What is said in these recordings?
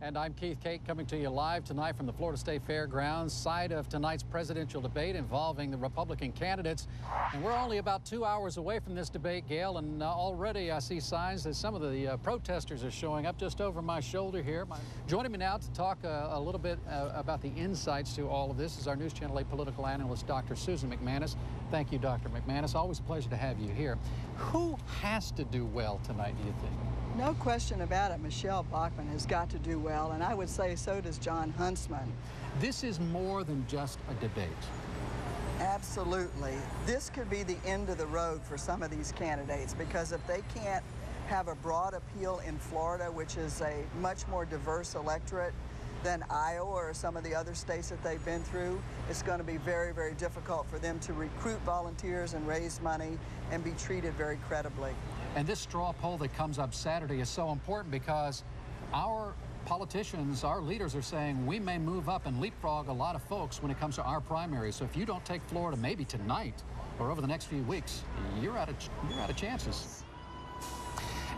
And I'm Keith Cate, coming to you live tonight from the Florida State Fairgrounds, side of tonight's presidential debate involving the Republican candidates. And we're only about 2 hours away from this debate, Gail, and already I see signs that some of the protesters are showing up just over my shoulder here. Joining me now to talk a little bit about the insights to all of this is our News Channel 8 political analyst, Dr. Susan McManus. Thank you, Dr. McManus. Always a pleasure to have you here. Who has to do well tonight, do you think? No question about it. Michelle Bachmann has got to do well, and I would say so does John Huntsman. This is more than just a debate. Absolutely. This could be the end of the road for some of these candidates, because if they can't have a broad appeal in Florida, which is a much more diverse electorate than Iowa or some of the other states that they've been through, it's going to be very, very difficult for them to recruit volunteers and raise money and be treated very credibly. And this straw poll that comes up Saturday is so important because our politicians, our leaders are saying we may move up and leapfrog a lot of folks when it comes to our primaries. So if you don't take Florida maybe tonight or over the next few weeks, you're out of chances.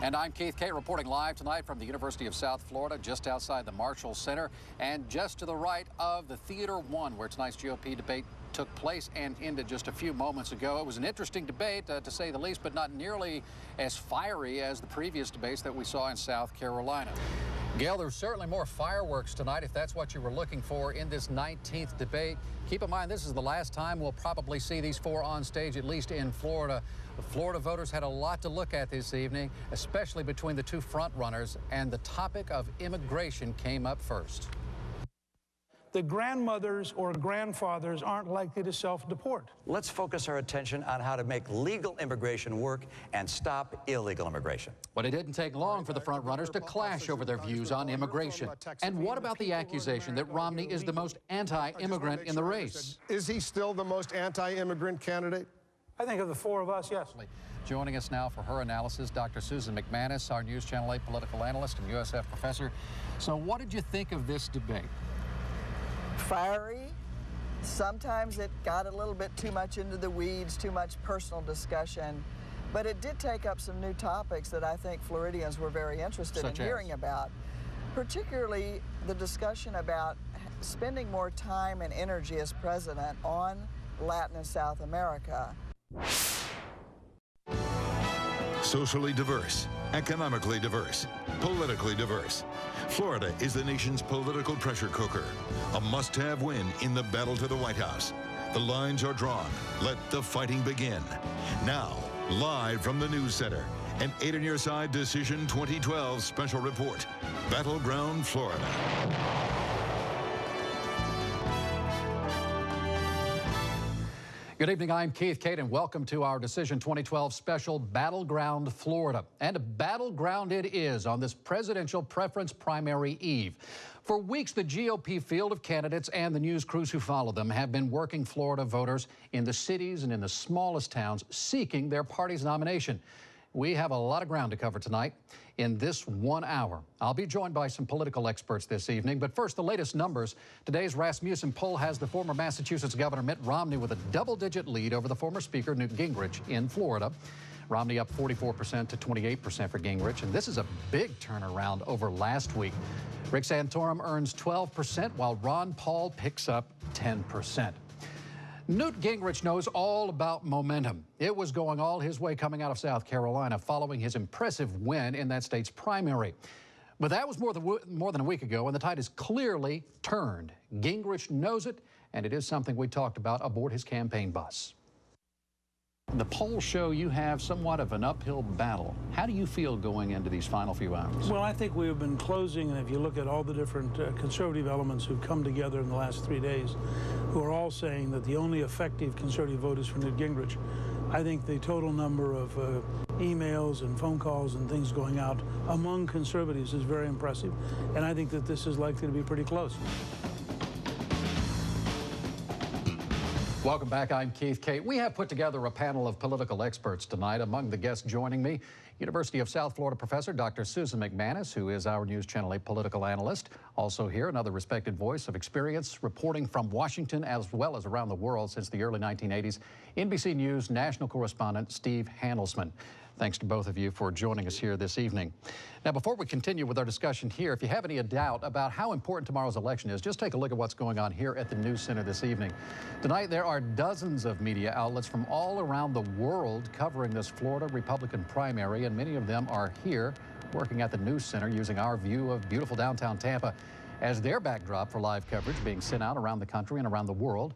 And I'm Keith Cate, reporting live tonight from the University of South Florida, just outside the Marshall Center and just to the right of the Theater 1, where tonight's GOP debate took place and ended just a few moments ago. It was an interesting debate, to say the least, but not nearly as fiery as the previous debates that we saw in South Carolina. Gail, there's certainly more fireworks tonight, if that's what you were looking for in this 19th debate. Keep in mind, this is the last time we'll probably see these four on stage, at least in Florida. The Florida voters had a lot to look at this evening, especially between the two front runners, and the topic of immigration came up first. The grandmothers or grandfathers aren't likely to self-deport. Let's focus our attention on how to make legal immigration work and stop illegal immigration. But it didn't take long for the front runners to clash over their views on immigration. And what about the accusation that Romney is the most anti-immigrant in the race? Is he still the most anti-immigrant candidate? I think of the four of us, yes. Joining us now for her analysis, Dr. Susan McManus, our News Channel 8 political analyst and USF professor. So what did you think of this debate? Fiery. Sometimes it got a little bit too much into the weeds, too much personal discussion, but it did take up some new topics that I think Floridians were very interested in hearing about, particularly the discussion about spending more time and energy as president on Latin and South America. Socially diverse, economically diverse, politically diverse. Florida is the nation's political pressure cooker, a must-have win in the battle to the White House. The lines are drawn. Let the fighting begin. Now, live from the News Center, an 8 on Your Side Decision 2012 special report, Battleground, Florida. Good evening, I'm Keith Cate, and welcome to our Decision 2012 special, Battleground, Florida. And a battleground it is on this presidential preference primary eve. For weeks, the GOP field of candidates and the news crews who follow them have been working Florida voters in the cities and in the smallest towns seeking their party's nomination. We have a lot of ground to cover tonight in this 1 hour. I'll be joined by some political experts this evening, but first, the latest numbers. Today's Rasmussen poll has the former Massachusetts Governor Mitt Romney with a double-digit lead over the former Speaker Newt Gingrich in Florida. Romney up 44% to 28% for Gingrich, and this is a big turnaround over last week. Rick Santorum earns 12%, while Ron Paul picks up 10%. Newt Gingrich knows all about momentum. It was going all his way coming out of South Carolina following his impressive win in that state's primary. But that was more than a week ago, and the tide has clearly turned. Gingrich knows it, and it is something we talked about aboard his campaign bus. The polls show you have somewhat of an uphill battle. How do you feel going into these final few hours? Well, I think we have been closing, and if you look at all the different conservative elements who've come together in the last 3 days, who are all saying that the only effective conservative vote is for Newt Gingrich, I think the total number of emails and phone calls and things going out among conservatives is very impressive, and I think that this is likely to be pretty close. Welcome back. I'm Keith Cate. We have put together a panel of political experts tonight. Among the guests joining me, University of South Florida professor Dr. Susan McManus, who is our News Channel 8 political analyst. Also here, another respected voice of experience reporting from Washington as well as around the world since the early 1980s, NBC News national correspondent Steve Handelsman. Thanks to both of you for joining us here this evening. Now, before we continue with our discussion here, if you have any doubt about how important tomorrow's election is, just take a look at what's going on here at the News Center this evening. Tonight, there are dozens of media outlets from all around the world covering this Florida Republican primary, and many of them are here working at the News Center using our view of beautiful downtown Tampa as their backdrop for live coverage being sent out around the country and around the world.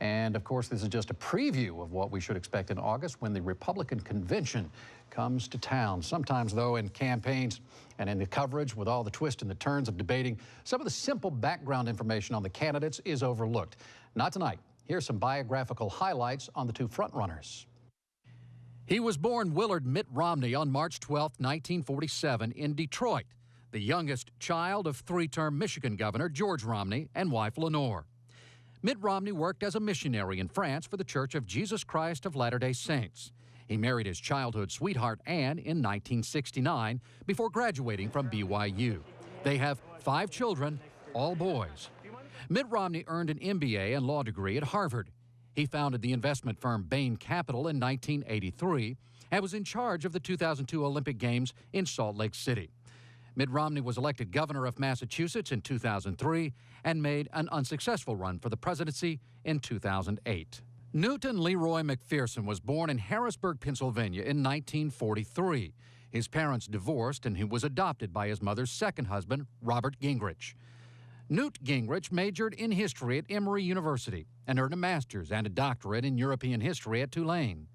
And of course, this is just a preview of what we should expect in August when the Republican convention comes to town. Sometimes, though, in campaigns and in the coverage with all the twists and the turns of debating, some of the simple background information on the candidates is overlooked. Not tonight. Here's some biographical highlights on the two frontrunners. He was born Willard Mitt Romney on March 12, 1947 in Detroit, the youngest child of three-term Michigan Governor George Romney and wife Lenore. Mitt Romney worked as a missionary in France for the Church of Jesus Christ of Latter-day Saints. He married his childhood sweetheart, Anne, in 1969 before graduating from BYU. They have 5 children, all boys. Mitt Romney earned an MBA and law degree at Harvard. He founded the investment firm Bain Capital in 1983 and was in charge of the 2002 Olympic Games in Salt Lake City. Mitt Romney was elected governor of Massachusetts in 2003 and made an unsuccessful run for the presidency in 2008. Newton Leroy McPherson was born in Harrisburg, Pennsylvania in 1943. His parents divorced and he was adopted by his mother's second husband, Robert Gingrich. Newt Gingrich majored in history at Emory University and earned a master's and a doctorate in European history at Tulane.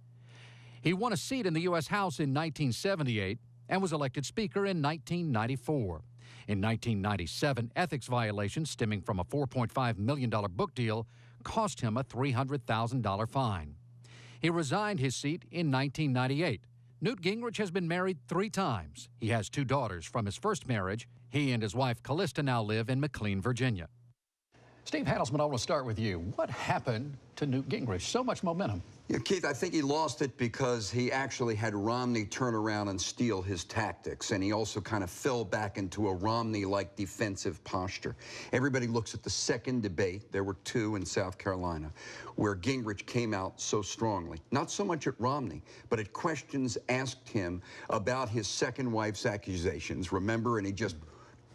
He won a seat in the U.S. House in 1978 and was elected Speaker in 1994. In 1997, ethics violations stemming from a $4.5 million book deal cost him a $300,000 fine. He resigned his seat in 1998. Newt Gingrich has been married 3 times. He has 2 daughters from his first marriage. He and his wife Callista now live in McLean, Virginia. Steve Handelsman, I want to start with you. What happened to Newt Gingrich? So much momentum. Yeah, Keith, I think he lost it because he actually had Romney turn around and steal his tactics, and he also kind of fell back into a Romney-like defensive posture. Everybody looks at the second debate, there were 2 in South Carolina, where Gingrich came out so strongly. Not so much at Romney, but at questions asked him about his second wife's accusations, remember, and he just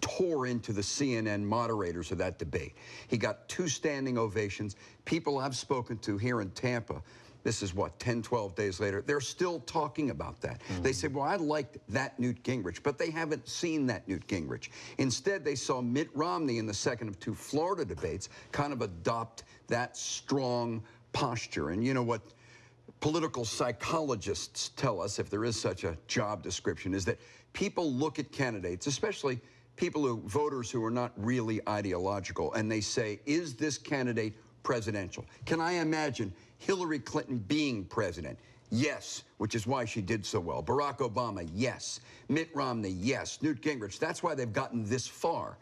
tore into the CNN moderators of that debate. He got 2 standing ovations. People I've spoken to here in Tampa, this is what, 10, 12 days later, they're still talking about that. They said, well, I liked that Newt Gingrich, but they haven't seen that Newt Gingrich. Instead, they saw Mitt Romney in the second of 2 Florida debates kind of adopt that strong posture. And you know what political psychologists tell us, if there is such a job description, is that people look at candidates, especially voters who are not really ideological, and they say, is this candidate presidential? Can I imagine Hillary Clinton being president? Yes, which is why she did so well. Barack Obama, yes. Mitt Romney, yes. Newt Gingrich, that's why they've gotten this far.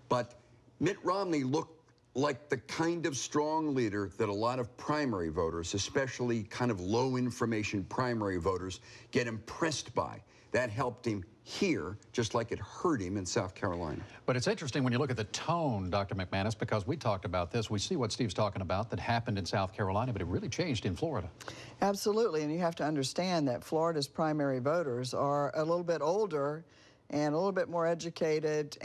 But Mitt Romney looked like the kind of strong leader that a lot of primary voters, especially kind of low information primary voters, get impressed by. That helped him here, just like it hurt him in South Carolina. But it's interesting when you look at the tone, Dr. McManus, because we talked about this. We see what Steve's talking about that happened in South Carolina, but it really changed in Florida. Absolutely, and you have to understand that Florida's primary voters are a little bit older and a little bit more educated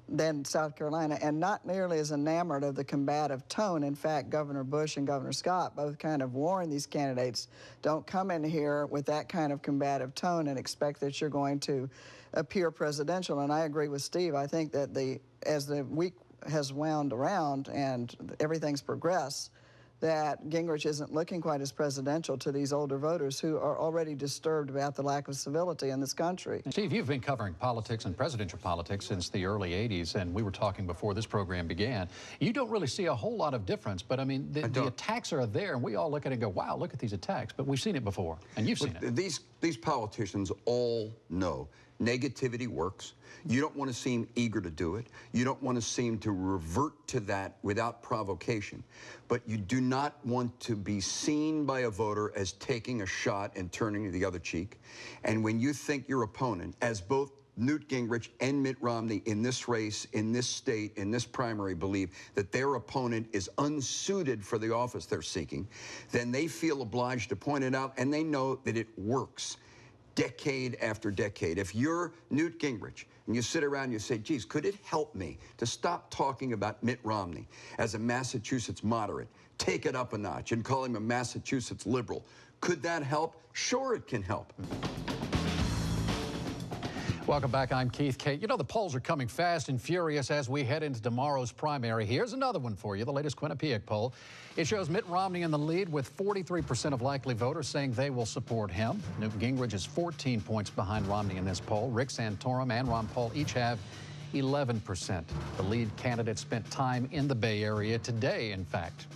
than South Carolina, and not nearly as enamored of the combative tone. In fact, Governor Bush and Governor Scott both kind of warned these candidates, don't come in here with that kind of combative tone and expect that you're going to appear presidential. And I agree with Steve. I think that as the week has wound around and everything's progressed, that Gingrich isn't looking quite as presidential to these older voters who are already disturbed about the lack of civility in this country. Steve, you've been covering politics and presidential politics since the early 80s, and we were talking before this program began. You don't really see a whole lot of difference, but I mean, the attacks are there, and we all look at it and go, wow, look at these attacks. But we've seen it before, and you've seen it. These politicians all know negativity works. You don't want to seem eager to do it. You don't want to seem to revert to that without provocation. But you do not want to be seen by a voter as taking a shot and turning the other cheek. And when you think your opponent, as both Newt Gingrich and Mitt Romney in this race, in this state, in this primary believe that their opponent is unsuited for the office they're seeking, then they feel obliged to point it out, and they know that it works. decade after decade. If you're Newt Gingrich and you sit around and you say, geez, could it help me to stop talking about Mitt Romney as a Massachusetts moderate, take it up a notch and call him a Massachusetts liberal? Could that help? Sure, it can help. Welcome back. I'm Keith Kate. You know, the polls are coming fast and furious as we head into tomorrow's primary. Here's another one for you, the latest Quinnipiac poll. It shows Mitt Romney in the lead with 43% of likely voters saying they will support him. Newt Gingrich is 14 points behind Romney in this poll. Rick Santorum and Ron Paul each have 11%. The lead candidate spent time in the Bay Area today, in fact.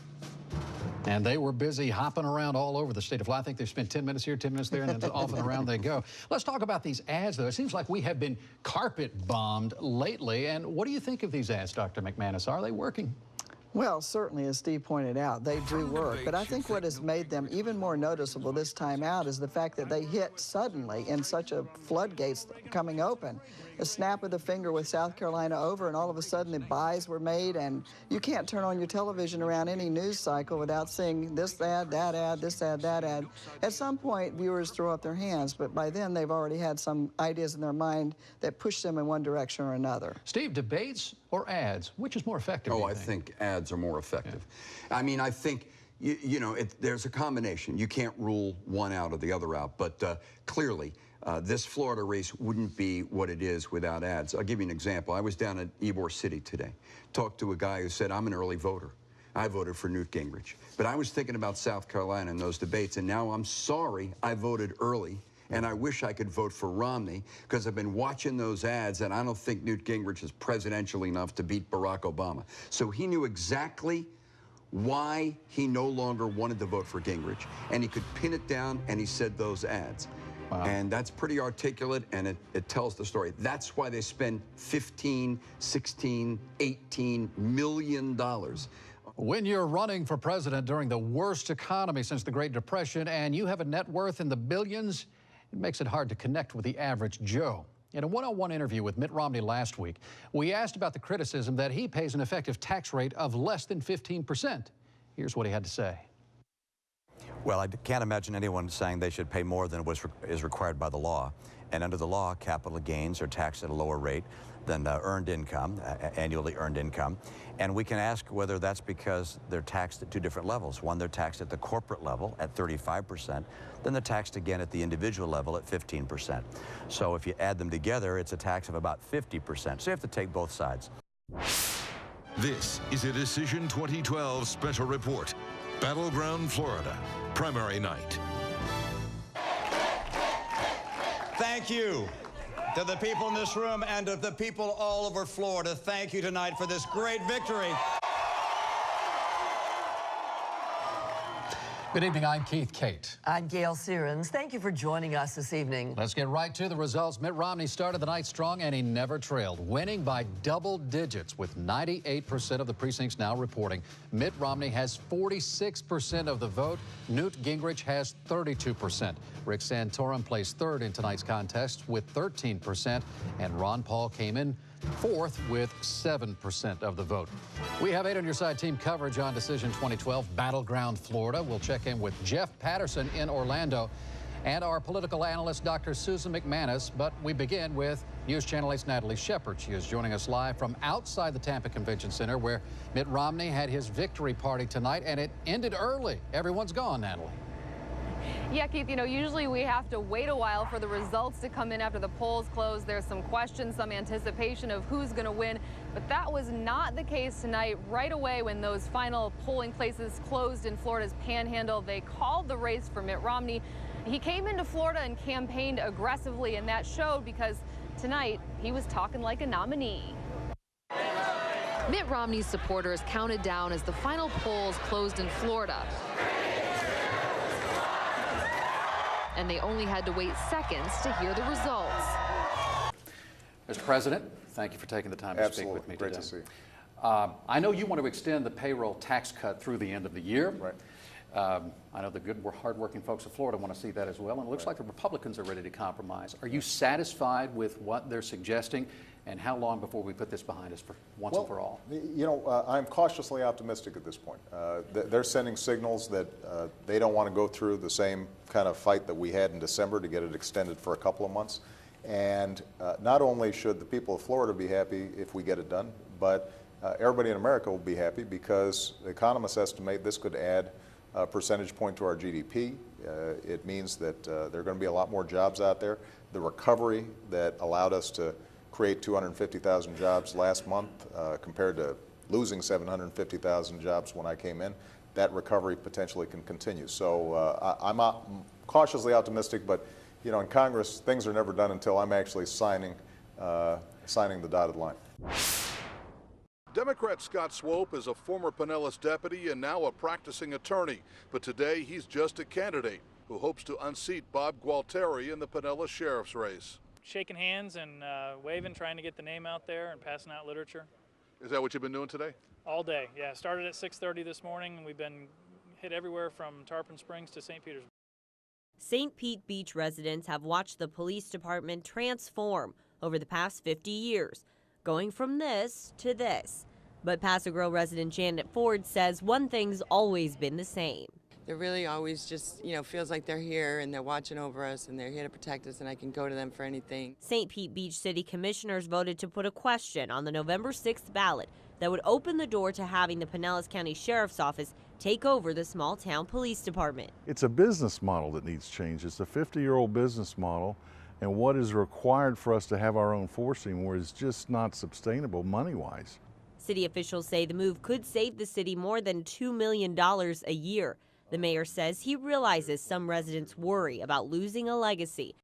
And they were busy hopping around all over the state of Florida. I think they spent 10 minutes here, 10 minutes there, and then off and around they go. Let's talk about these ads, though. It seems like we have been carpet bombed lately. And what do you think of these ads, Dr. McManus? Are they working? Well, certainly, as Steve pointed out, they do work. But I think what has made them even more noticeable this time out is the fact that they hit suddenly in such a floodgates coming open. A snap of the finger with South Carolina over, and all of a sudden the buys were made, and you can't turn on your television around any news cycle without seeing this ad, that ad, this ad, that ad. At some point, viewers throw up their hands, but by then they've already had some ideas in their mind that push them in one direction or another. Steve, debates or ads, which is more effective? Oh, I think ads are more effective. Yeah. I mean, I think, you know, there's a combination. You can't rule one out or the other out, but clearly, this Florida race wouldn't be what it is without ads. I'll give you an example. I was down at Ybor City today, talked to a guy who said, I'm an early voter. I voted for Newt Gingrich. But I was thinking about South Carolina and those debates, and now I'm sorry I voted early, and I wish I could vote for Romney, because I've been watching those ads, and I don't think Newt Gingrich is presidential enough to beat Barack Obama. So he knew exactly why he no longer wanted to vote for Gingrich, and he could pin it down, and he said those ads. Wow. And that's pretty articulate, and it tells the story. That's why they spend $15, $16, $18 million. When you're running for president during the worst economy since the Great Depression and you have a net worth in the billions, it makes it hard to connect with the average Joe. In a one-on-one interview with Mitt Romney last week, we asked about the criticism that he pays an effective tax rate of less than 15%. Here's what he had to say. Well, I can't imagine anyone saying they should pay more than what is required by the law. And under the law, capital gains are taxed at a lower rate than earned income, annually earned income. And we can ask whether that's because they're taxed at two different levels. One, they're taxed at the corporate level at 35%, then they're taxed again at the individual level at 15%. So if you add them together, it's a tax of about 50%. So you have to take both sides. This is a Decision 2012 special report. Battleground, Florida, primary night. Thank you to the people in this room and to the people all over Florida. Thank you tonight for this great victory. Good evening, I'm Keith Kate. I'm Gail Sierens. Thank you for joining us this evening. Let's get right to the results. Mitt Romney started the night strong, and he never trailed, winning by double digits with 98% of the precincts now reporting. Mitt Romney has 46% of the vote. Newt Gingrich has 32%. Rick Santorum placed third in tonight's contest with 13%, and Ron Paul came in fourth with 7% of the vote. We have 8 on Your Side team coverage on Decision 2012 Battleground, Florida. We'll check in with Jeff Patterson in Orlando and our political analyst, Dr. Susan McManus. But we begin with News Channel 8's Natalie Shepard. She is joining us live from outside the Tampa Convention Center, where Mitt Romney had his victory party tonight, and it ended early. Everyone's gone, Natalie. Yeah, Keith, you know, usually we have to wait a while for the results to come in after the polls close. There's some questions, some anticipation of who's going to win, but that was not the case tonight. Right away, when those final polling places closed in Florida's Panhandle, they called the race for Mitt Romney. He came into Florida and campaigned aggressively, and that showed because tonight he was talking like a nominee. Mitt Romney's supporters counted down as the final polls closed in Florida. And they only had to wait seconds to hear the results. Mr. President, thank you for taking the time to speak with me today. Great to see you. I know you want to extend the payroll tax cut through the end of the year. Right. I know the good, hardworking folks of Florida want to see that as well, and it looks like the Republicans are ready to compromise. Are you satisfied with what they're suggesting? And how long before we put this behind us for once and for all? You know, I'm cautiously optimistic at this point. They're sending signals that they don't want to go through the same kind of fight that we had in December to get it extended for a couple of months. And not only should the people of Florida be happy if we get it done, but everybody in America will be happy because the economists estimate this could add a percentage point to our GDP. It means that there are going to be a lot more jobs out there. The recovery that allowed us to create 250,000 jobs last month compared to losing 750,000 jobs when I came in, that recovery potentially can continue. So I'm cautiously optimistic, but you know, in Congress, things are never done until I'm actually signing the dotted line. Democrat Scott Swope is a former Pinellas deputy and now a practicing attorney, but today he's just a candidate who hopes to unseat Bob Gualtieri in the Pinellas sheriff's race. Shaking hands and waving, trying to get the name out there and passing out literature. Is that what you've been doing today? All day, yeah. Started at 6:30 this morning, and we've been hit everywhere from Tarpon Springs to St. Petersburg. St. Pete Beach residents have watched the police department transform over the past 50 years, going from this to this. But Paso Grove resident Janet Ford says one thing's always been the same. They're really always just, you know, feels like they're here and they're watching over us and they're here to protect us and I can go to them for anything. St. Pete Beach City Commissioners voted to put a question on the November 6th ballot that would open the door to having the Pinellas County Sheriff's Office take over the small town police department. It's a business model that needs change. It's a 50-year-old business model, and what is required for us to have our own force anymore is just not sustainable money-wise. City officials say the move could save the city more than $2 million a year. The mayor says he realizes some residents worry about losing a legacy.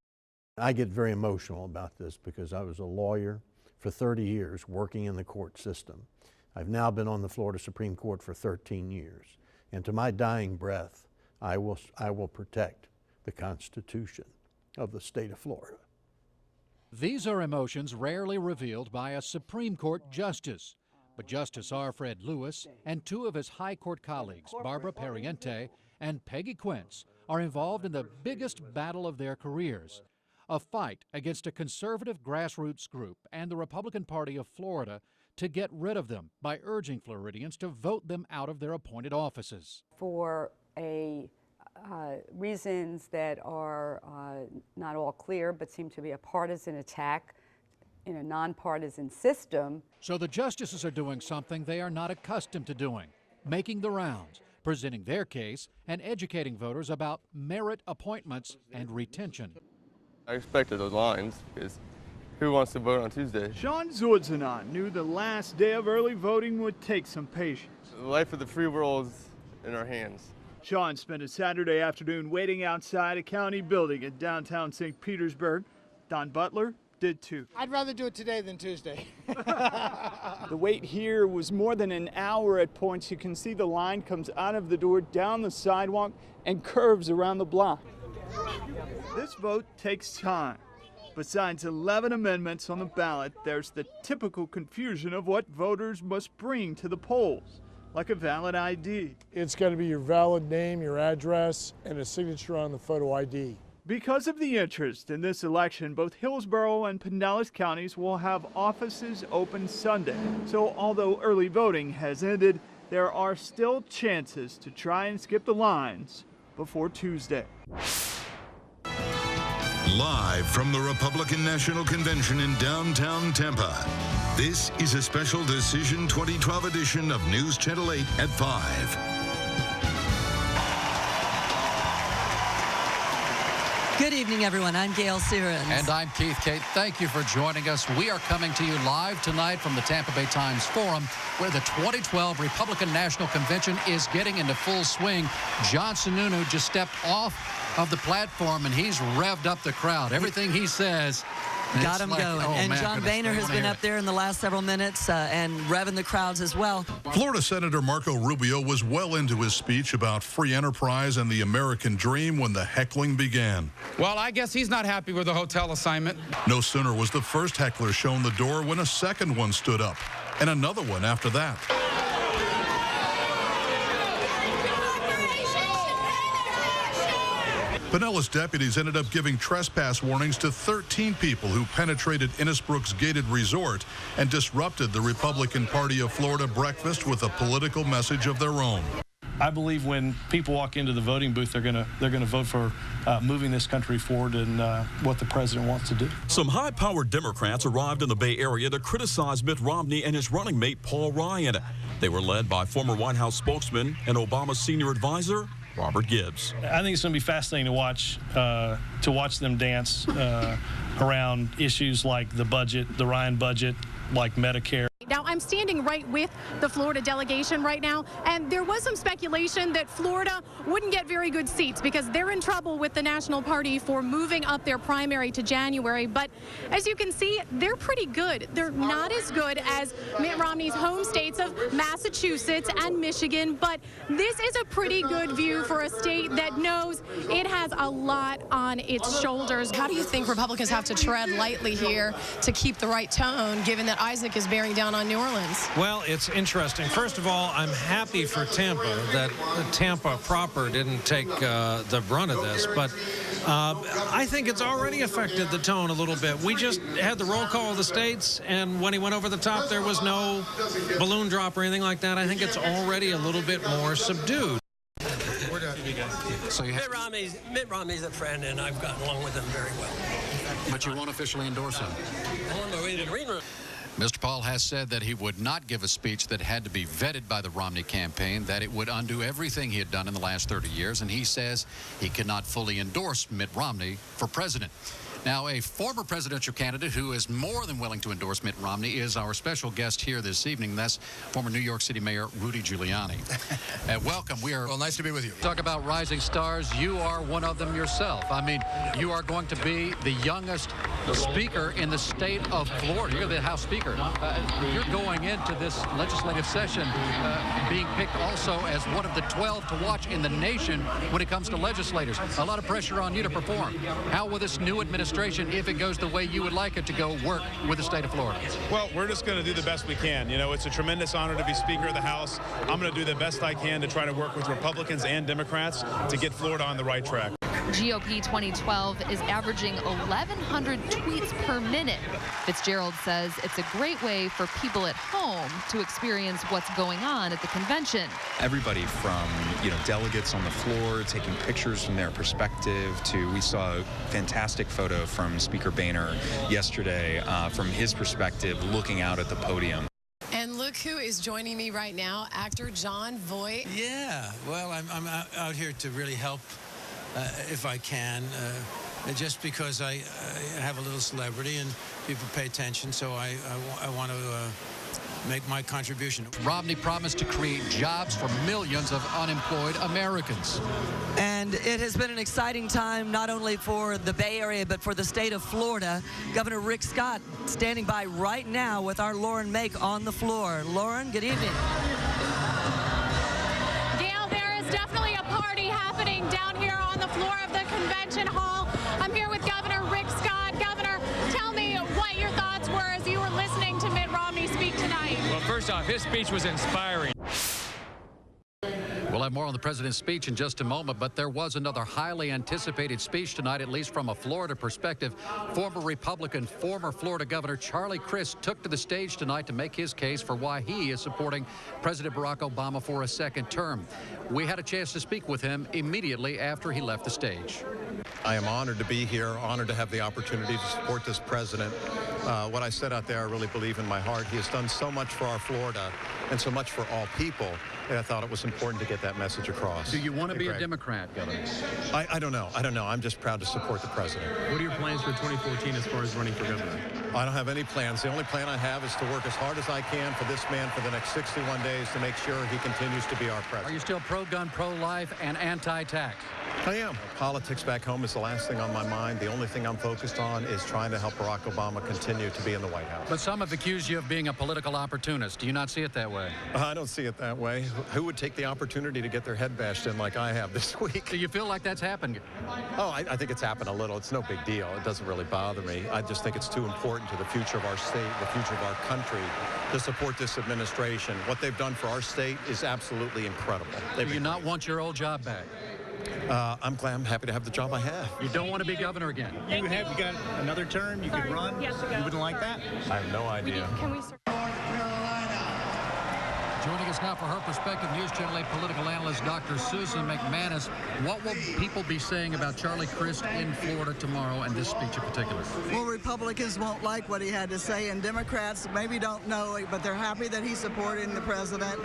I get very emotional about this because I was a lawyer for 30 years working in the court system. I've now been on the Florida Supreme Court for 13 years. And to my dying breath, I will protect the Constitution of the state of Florida. These are emotions rarely revealed by a Supreme Court justice. But Justice R. Fred Lewis and two of his high court colleagues, Barbara Pariente and Peggy Quince, are involved in the biggest battle of their careers, a fight against a conservative grassroots group and the Republican Party of Florida to get rid of them by urging Floridians to vote them out of their appointed offices. For reasons that are not all clear but seem to be a partisan attack in a nonpartisan system. So the justices are doing something they are not accustomed to doing, making the rounds, presenting their case, and educating voters about merit appointments and retention. I expected those lines because who wants to vote on Tuesday? Sean Zordzanon knew the last day of early voting would take some patience. The life of the free world is in our hands. Sean spent a Saturday afternoon waiting outside a county building in downtown St. Petersburg. Don Butler did too. I'd rather do it today than Tuesday. The wait here was more than an hour at points. You can see the line comes out of the door, down the sidewalk, and curves around the block. This vote takes time. Besides 11 amendments on the ballot, there's the typical confusion of what voters must bring to the polls, like a valid ID. It's got to be your valid name, your address, and a signature on the photo ID. Because of the interest in this election, both Hillsborough and Pinellas counties will have offices open Sunday. So although early voting has ended, there are still chances to try and skip the lines before Tuesday. Live from the Republican National Convention in downtown Tampa, this is a special Decision 2012 edition of News Channel 8 at 5. Good evening, everyone. I'm Gail Sierens. And I'm Keith Kate. Thank you for joining us. We are coming to you live tonight from the Tampa Bay Times Forum, where the 2012 Republican National Convention is getting into full swing. John Sununu just stepped off of the platform, and he's revved up the crowd. Everything he says... Got him going. And John Boehner has been up there in the last several minutes and revving the crowds as well. Florida Senator Marco Rubio was well into his speech about free enterprise and the American dream when the heckling began. Well, I guess he's not happy with the hotel assignment. No sooner was the first heckler shown the door when a second one stood up, and another one after that. Pinellas deputies ended up giving trespass warnings to 13 people who penetrated Innisbrook's gated resort and disrupted the Republican Party of Florida breakfast with a political message of their own. I believe when people walk into the voting booth, they're gonna vote for moving this country forward and what the president wants to do. Some high-powered Democrats arrived in the Bay Area to criticize Mitt Romney and his running mate Paul Ryan. They were led by former White House spokesman and Obama's senior advisor Robert Gibbs. I think it's going to be fascinating to watch them dance around issues like the budget, the Ryan budget, like Medicare. Now, I'm standing right with the Florida delegation right now, and there was some speculation that Florida wouldn't get very good seats because they're in trouble with the National Party for moving up their primary to January. But as you can see, they're pretty good. They're not as good as Mitt Romney's home states of Massachusetts and Michigan, but this is a pretty good view for a state that knows it has a lot on its shoulders. How do you think Republicans have to tread lightly here to keep the right tone, given that Isaac is bearing down on New Orleans? Well, it's interesting. First of all, I'm happy for Tampa that Tampa proper didn't take the brunt of this, but I think it's already affected the tone a little bit. We just had the roll call of the states, and when he went over the top, there was no balloon drop or anything like that. I think it's already a little bit more subdued. So Mitt Romney's a friend, and I've gotten along with him very well. But you won't officially endorse him? Well, Mr. Paul has said that he would not give a speech that had to be vetted by the Romney campaign, that it would undo everything he had done in the last 30 years, and he says he cannot fully endorse Mitt Romney for president. Now, a former presidential candidate who is more than willing to endorse Mitt Romney is our special guest here this evening. That's former New York City Mayor Rudy Giuliani. Welcome. Well, nice to be with you. Talk about rising stars. You are one of them yourself. I mean, you are going to be the youngest speaker in the state of Florida. You're the House Speaker. You're going into this legislative session being picked also as one of the 12 to watch in the nation when it comes to legislators. A lot of pressure on you to perform. How will this new administration, if it goes the way you would like it to go, work with the state of Florida? Well, we're just going to do the best we can. You know, it's a tremendous honor to be Speaker of the House. I'm going to do the best I can to try to work with Republicans and Democrats to get Florida on the right track. GOP 2012 is averaging 1,100 tweets per minute. Fitzgerald says it's a great way for people at home to experience what's going on at the convention. Everybody from, delegates on the floor taking pictures from their perspective to, we saw a fantastic photo from Speaker Boehner yesterday from his perspective looking out at the podium. And look who is joining me right now, actor Jon Voight. Yeah, well, I'm out here to really help if I can, just because I have a little celebrity and people pay attention, so I want to make my contribution. Romney promised to create jobs for millions of unemployed Americans. And it has been an exciting time not only for the Bay Area but for the state of Florida. Governor Rick Scott standing by right now with our Lauren Make on the floor. Lauren, good evening. Gail, there is definitely a party happening down here on the floor of the convention hall. I'm here with Governor Rick Scott. Governor, tell me what your thoughts were as you were listening to Mitt Romney speak tonight. Well, first off, his speech was inspiring. We'll have more on the president's speech in just a moment, but there was another highly anticipated speech tonight, at least from a Florida perspective. Former Republican, former Florida Governor Charlie Crist took to the stage tonight to make his case for why he is supporting President Barack Obama for a second term. We had a chance to speak with him immediately after he left the stage. I am honored to be here, honored to have the opportunity to support this president. What I said out there, I really believe in my heart. He has done so much for our Florida and so much for all people. And I thought it was important to get that message across. Do you want to be a Democrat, Governor? I don't know. I don't know. I'm just proud to support the president. What are your plans for 2014 as far as running for governor? I don't have any plans. The only plan I have is to work as hard as I can for this man for the next 61 days to make sure he continues to be our president. Are you still pro-gun, pro-life, and anti-tax? I am. Politics back home is the last thing on my mind. The only thing I'm focused on is trying to help Barack Obama continue to be in the White House. But some have accused you of being a political opportunist. Do you not see it that way? I don't see it that way. Who would take the opportunity to get their head bashed in like I have this week? Do you feel like that's happened? Oh, I think it's happened a little. It's no big deal. It doesn't really bother me. I just think it's too important to the future of our state, the future of our country, to support this administration. What they've done for our state is absolutely incredible. Do you not want your old job back? I'm happy to have the job I have. You don't want to be governor again? You got another term, you could run. You wouldn't like that? I have no idea. Joining us now for her perspective, News Channel 8 political analyst Dr. Susan McManus. What will people be saying about Charlie Crist in Florida tomorrow and this speech in particular? Well, Republicans won't like what he had to say, and Democrats maybe don't know it, but they're happy that he's supporting the president.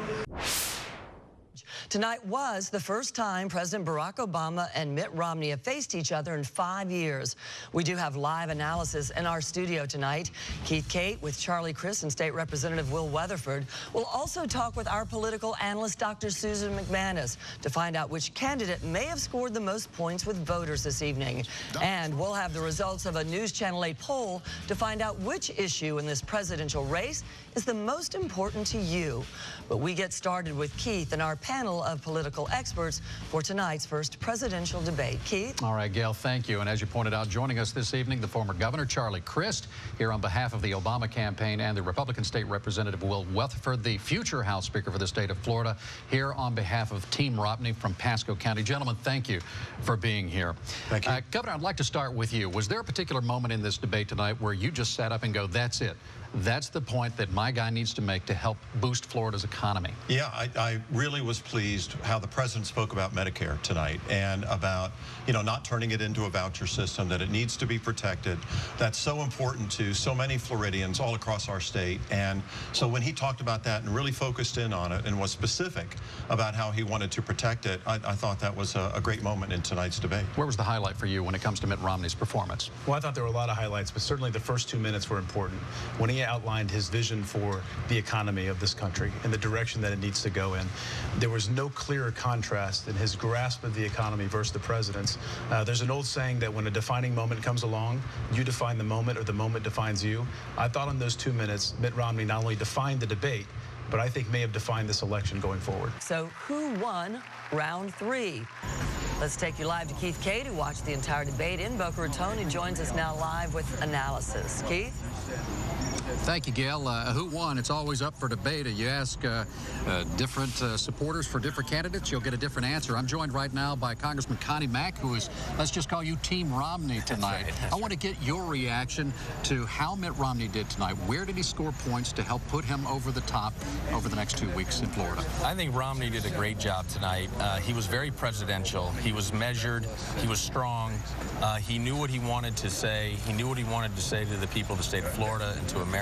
Tonight was the first time President Barack Obama and Mitt Romney have faced each other in 5 years. We do have live analysis in our studio tonight. Keith Cate with Charlie Crist and State Representative Will Weatherford. We'll also talk with our political analyst, Dr. Susan McManus, to find out which candidate may have scored the most points with voters this evening. And we'll have the results of a News Channel 8 poll to find out which issue in this presidential race is the most important to you. But we get started with Keith and our panel of political experts for tonight's first presidential debate. Keith? All right, Gail, thank you. And as you pointed out, joining us this evening, the former governor, Charlie Crist, here on behalf of the Obama campaign, and the Republican State Representative Will Weatherford, the future House Speaker for the state of Florida, here on behalf of Team Romney from Pasco County. Gentlemen, thank you for being here. Thank you. Governor, I'd like to start with you. Was there a particular moment in this debate tonight where you just sat up and go, that's it? That's the point that my guy needs to make to help boost Florida's economy? Yeah, I really was pleased how the president spoke about Medicare tonight and about, not turning it into a voucher system, that it needs to be protected. That's so important to so many Floridians all across our state. And so when he talked about that and really focused in on it and was specific about how he wanted to protect it, I thought that was a great moment in tonight's debate. Where was the highlight for you when it comes to Mitt Romney's performance? Well, I thought there were a lot of highlights, but certainly the first 2 minutes were important. When he outlined his vision for the economy of this country and the direction that it needs to go in, there was no clearer contrast in his grasp of the economy versus the president's. There's an old saying that when a defining moment comes along, you define the moment or the moment defines you. I thought in those 2 minutes, Mitt Romney not only defined the debate, but I think may have defined this election going forward. So who won round 3? Let's take you live to Keith Cate, who watched the entire debate in Boca Raton. He joins us now live with analysis. Keith? Thank you, Gail. Who won? It's always up for debate. You ask different supporters for different candidates, you'll get a different answer. I'm joined right now by Congressman Connie Mack, who is, let's just call you Team Romney tonight. That's right. I want to get your reaction to how Mitt Romney did tonight. Where did he score points to help put him over the top over the next 2 weeks in Florida? I think Romney did a great job tonight. He was very presidential. He was measured. He was strong. He knew what he wanted to say. He knew what he wanted to say to the people of the state of Florida and to America.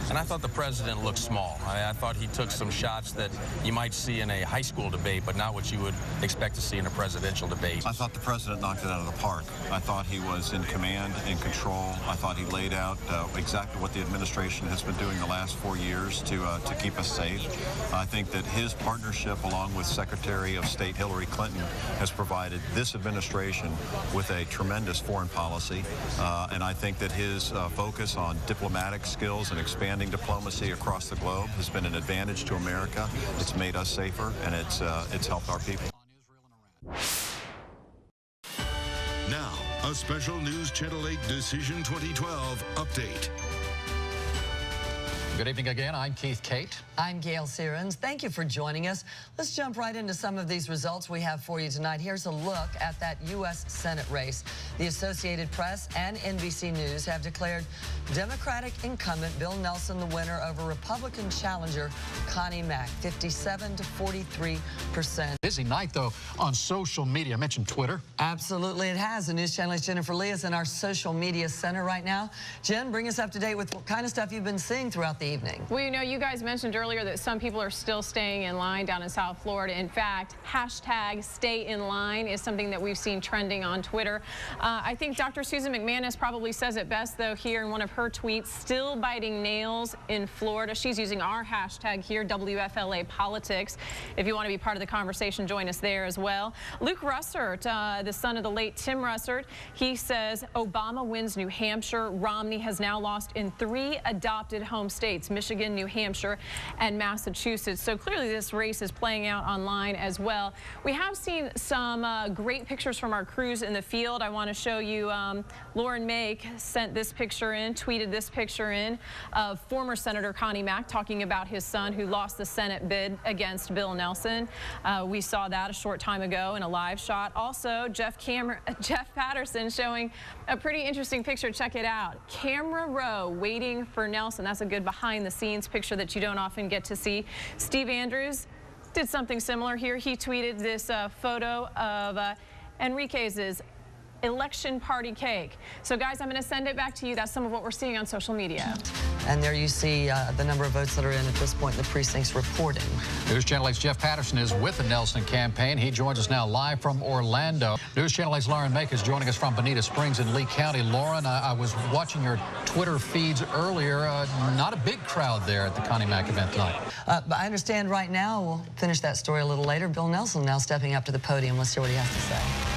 And I thought the president looked small. I thought he took some shots that you might see in a high school debate, but not what you would expect to see in a presidential debate. I thought the president knocked it out of the park. I thought he was in command, in control. I thought he laid out exactly what the administration has been doing the last 4 years to keep us safe. I think that his partnership, along with Secretary of State Hillary Clinton, has provided this administration with a tremendous foreign policy. And I think that his focus on diplomatic skills and expanding diplomacy across the globe has been an advantage to America. It's made us safer, and it's helped our people. Now, a special News Channel 8 Decision 2012 update. Good evening again. I'm Keith Cate. I'm Gail Sierens. Thank you for joining us. Let's jump right into some of these results we have for you tonight. Here's a look at that U.S. Senate race. The Associated Press and NBC News have declared Democratic incumbent Bill Nelson the winner over Republican challenger Connie Mack, 57 to 43%. Busy night, though, on social media. I mentioned Twitter. Absolutely, it has. The News Channel's Jennifer Lee is in our social media center right now. Jen, bring us up to date with what kind of stuff you've been seeing throughout the evening. Well, you guys mentioned earlier that some people are still staying in line down in South Florida. In fact, hashtag stay in line is something that we've seen trending on Twitter. I think Dr. Susan McManus probably says it best, though, here in one of her tweets, still biting nails in Florida. She's using our hashtag here, WFLA Politics. If you want to be part of the conversation, join us there as well. Luke Russert, the son of the late Tim Russert, he says Obama wins New Hampshire. Romney has now lost in 3 adopted home states. states, Michigan, New Hampshire, and Massachusetts. So clearly this race is playing out online as well. We have seen some great pictures from our crews in the field. I want to show you, Lauren Make sent this picture in, tweeted this picture in, of former Senator Connie Mack talking about his son who lost the Senate bid against Bill Nelson. We saw that a short time ago in a live shot. Also, Jeff Patterson showing a pretty interesting picture. Check it out. Camera row waiting for Nelson. That's a good behind the scenes picture that you don't often get to see. Steve Andrews did something similar here. He tweeted this photo of Enriquez's election party cake. So guys, I'm going to send it back to you. That's some of what we're seeing on social media. And there you see the number of votes that are in at this point in the precincts reporting. News Channel 8's Jeff Patterson is with the Nelson campaign. He joins us now live from Orlando. News Channel 8's Lauren Make is joining us from Bonita Springs in Lee County. Lauren, I was watching your Twitter feeds earlier. Not a big crowd there at the Connie Mack event tonight. But I understand right now, we'll finish that story a little later, Bill Nelson now stepping up to the podium. Let's hear what he has to say.